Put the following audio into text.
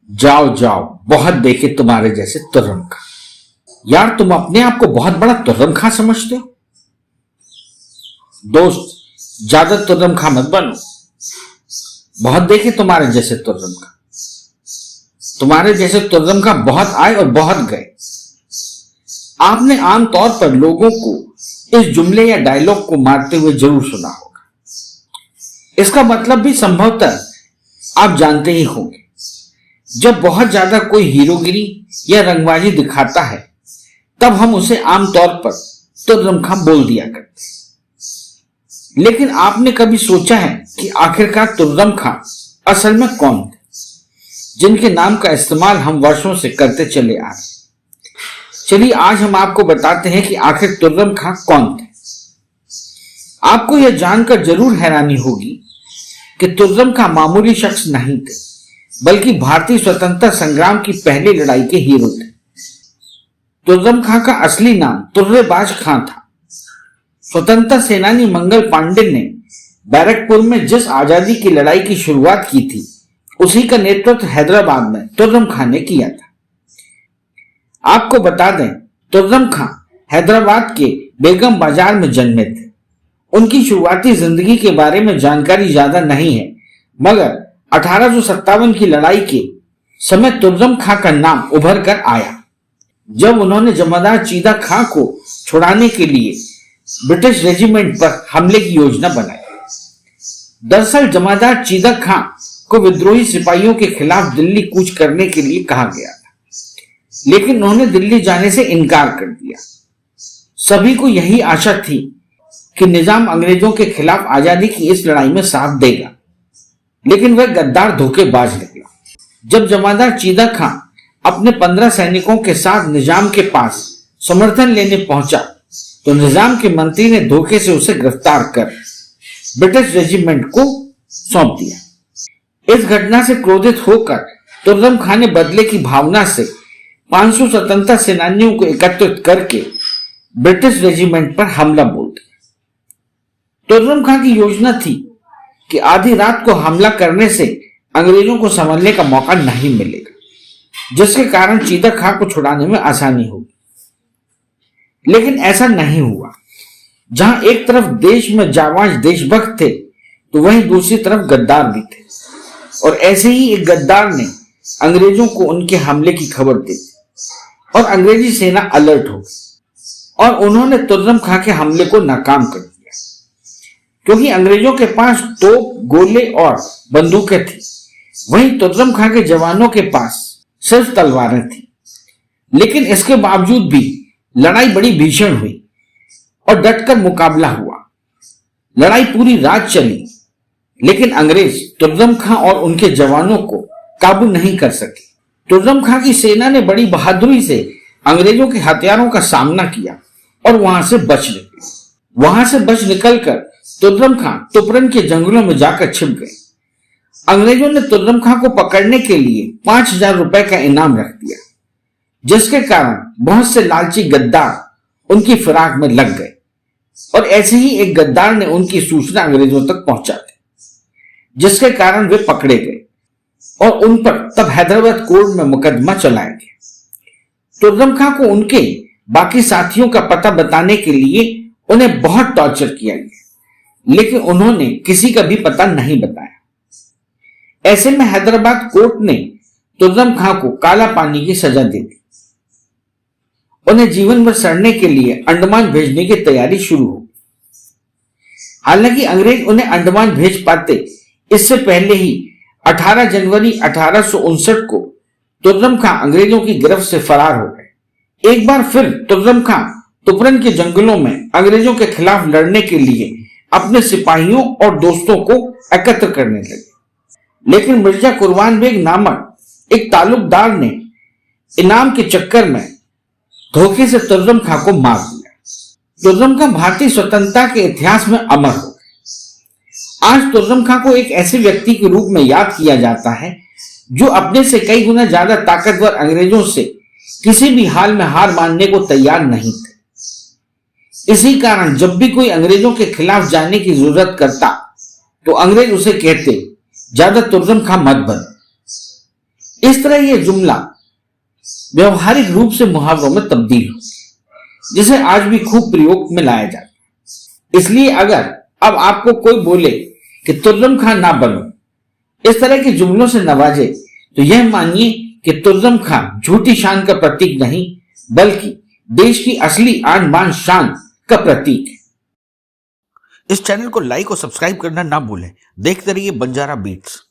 जाओ जाओ, बहुत देखे तुम्हारे जैसे तुर्रम खां। यार तुम अपने आप को बहुत बड़ा तुर्रम खां समझते हो। दोस्त, ज्यादा तुर्रम खां मत बनो। बहुत देखे तुम्हारे जैसे तुर्रम खां। तुम्हारे जैसे तुर्रम खां बहुत आए और बहुत गए। आपने आमतौर पर लोगों को इस जुमले या डायलॉग को मारते हुए जरूर सुना होगा। इसका मतलब भी संभवतः आप जानते ही होंगे। जब बहुत ज्यादा कोई हीरोगिरी या रंगबाजी दिखाता है तब हम उसे आमतौर पर तुर्रम खां बोल दिया करते। लेकिन आपने कभी सोचा है कि आखिरकार तुर्रम खां असल में कौन थे, जिनके नाम का इस्तेमाल हम वर्षों से करते चले आ रहे। चलिए आज हम आपको बताते हैं कि आखिर तुर्रम खां कौन थे। आपको यह जानकर जरूर हैरानी होगी कि तुर्रम खां मामूली शख्स नहीं थे, बल्कि भारतीय स्वतंत्रता संग्राम की पहली लड़ाई के हीरो थे। तुर्रम खां का असली नाम तुर्रेबाज खां था। स्वतंत्रता सेनानी मंगल पांडे ने बैरकपुर में जिस आजादी की लड़ाई की शुरुआत की थी, उसी का नेतृत्व हैदराबाद में तुर्रम खां ने किया था। आपको बता दें, तुर्रम खां हैदराबाद के बेगम बाजार में जन्मे थे। उनकी शुरुआती जिंदगी के बारे में जानकारी ज्यादा नहीं है, मगर 1857 की लड़ाई के समय तुर्रम खां का नाम उभर कर आया, जब उन्होंने जमादार चीदा खां को छुड़ाने के लिए ब्रिटिश रेजिमेंट पर हमले की योजना बनाई। दरअसल जमादार चीदा खां को विद्रोही सिपाहियों के खिलाफ दिल्ली कूच करने के लिए कहा गया था, लेकिन उन्होंने दिल्ली जाने से इनकार कर दिया। सभी को यही आशा थी कि निजाम अंग्रेजों के खिलाफ आजादी की इस लड़ाई में साथ देगा, लेकिन वह गद्दार धोखेबाज निकला। जब जमादार चीदा खां अपने 15 सैनिकों के साथ निजाम के पास समर्थन लेने पहुंचा तो निजाम के मंत्री ने धोखे से उसे गिरफ्तार कर ब्रिटिश रेजिमेंट को सौंप दिया। इस घटना से क्रोधित होकर तुर्रम खां ने बदले की भावना से 500 स्वतंत्रता सेनानियों को एकत्रित करके ब्रिटिश रेजिमेंट पर हमला बोल दिया। तुर्रम खां की योजना थी कि आधी रात को हमला करने से अंग्रेजों को संभलने का मौका नहीं मिलेगा, जिसके कारण चीदा खां को छुड़ाने में आसानी होगी। लेकिन ऐसा नहीं हुआ। जहां एक तरफ देश में जाबाज देशभक्त थे तो वहीं दूसरी तरफ गद्दार भी थे, और ऐसे ही एक गद्दार ने अंग्रेजों को उनके हमले की खबर दी और अंग्रेजी सेना अलर्ट हो गई और उन्होंने तुर्रम खां के हमले को नाकाम कर दिया। क्योंकि अंग्रेजों के पास तोप, गोले और बंदूकें थी, वहीं तुर्रम खां के जवानों के पास सिर्फ तलवारें थी। लेकिन इसके बावजूद भी लड़ाई बड़ी भीषण हुई और डटकर मुकाबला हुआ। लड़ाई पूरी रात चली, लेकिन अंग्रेज तुर्रम खां और उनके जवानों को काबू नहीं कर सके। तुर्रम खां की सेना ने बड़ी बहादुरी से अंग्रेजों के हथियारों का सामना किया और वहां से बच निकलकर तुर्रम खां तुपरन के जंगलों में जाकर छिप गए। अंग्रेजों ने तुर्रम खां को पकड़ने के लिए 5000 रुपए का इनाम रख दिया, जिसके कारण बहुत से लालची गद्दार उनकी फिराक में लग गए और ऐसे ही एक गद्दार ने उनकी सूचना अंग्रेजों तक पहुंचा दी, जिसके कारण वे पकड़े गए और उन पर तब हैदराबाद कोर्ट में मुकदमा चलाया गया। तुर्रम खां को उनके बाकी साथियों का पता बताने के लिए उन्हें बहुत टॉर्चर किया गया, लेकिन उन्होंने किसी का भी पता नहीं बताया। ऐसे में हैदराबाद कोर्ट ने तुर्रम खां को काला पानी की सजा दे दी। उन्हें जीवन भर सड़ने के लिए अंडमान भेजने की तैयारी शुरू हो। हालांकि अंग्रेज उन्हें अंडमान भेज पाते, इससे पहले ही 18 जनवरी 1859 को तुर्रम खां अंग्रेजों की गिरफ्त से फरार हो गए। एक बार फिर तुर्रम खां तुपरन के जंगलों में अंग्रेजों के खिलाफ लड़ने के लिए अपने सिपाहियों और दोस्तों को एकत्र करने लगे, लेकिन मिर्जा कुर्बान बेग नामक एक तालुकदार ने इनाम के चक्कर में धोखे से तुर्रम खां को मार दिया। तुर्रम खां भारतीय स्वतंत्रता के इतिहास में अमर हो गए। आज तुर्रम खां को एक ऐसे व्यक्ति के रूप में याद किया जाता है जो अपने से कई गुना ज्यादा ताकतवर अंग्रेजों से किसी भी हाल में हार मानने को तैयार नहीं थे। इसी कारण जब भी कोई अंग्रेजों के खिलाफ जाने की जरूरत करता तो अंग्रेज उसे कहते, ज्यादा तुर्रम खां मत बन। इस तरह यह जुमला व्यवहारिक रूप से मुहावरों में तब्दील हो, जिसे आज भी खूब प्रयोग में लाया जाता है। इसलिए अगर अब आपको कोई बोले कि तुर्रम खां ना बनो, इस तरह के जुमलों से नवाजे, तो यह मानिए कि तुर्रम खां झूठी शान का प्रतीक नहीं, बल्कि देश की असली आन बान शान का प्रतीक है। इस चैनल को लाइक और सब्सक्राइब करना ना भूलें। देखते रहिए बंजारा बीट्स।